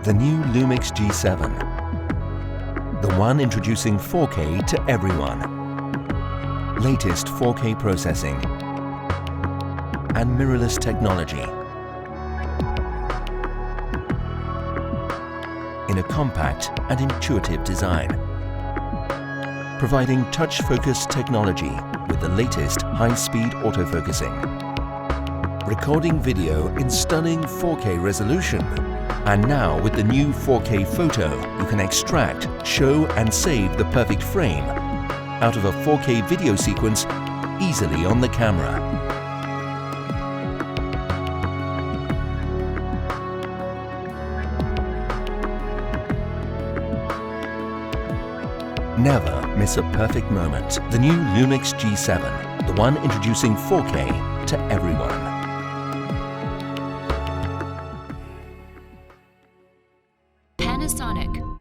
The new LUMIX G7. The one introducing 4K to everyone. Latest 4K processing and mirrorless technology in a compact and intuitive design, providing touch focus technology with the latest high-speed autofocusing, recording video in stunning 4K resolution. And now with the new 4K photo, you can extract, show and save the perfect frame out of a 4K video sequence easily on the camera. Never miss a perfect moment. The new LUMIX G7, the one introducing 4K to everyone. Panasonic.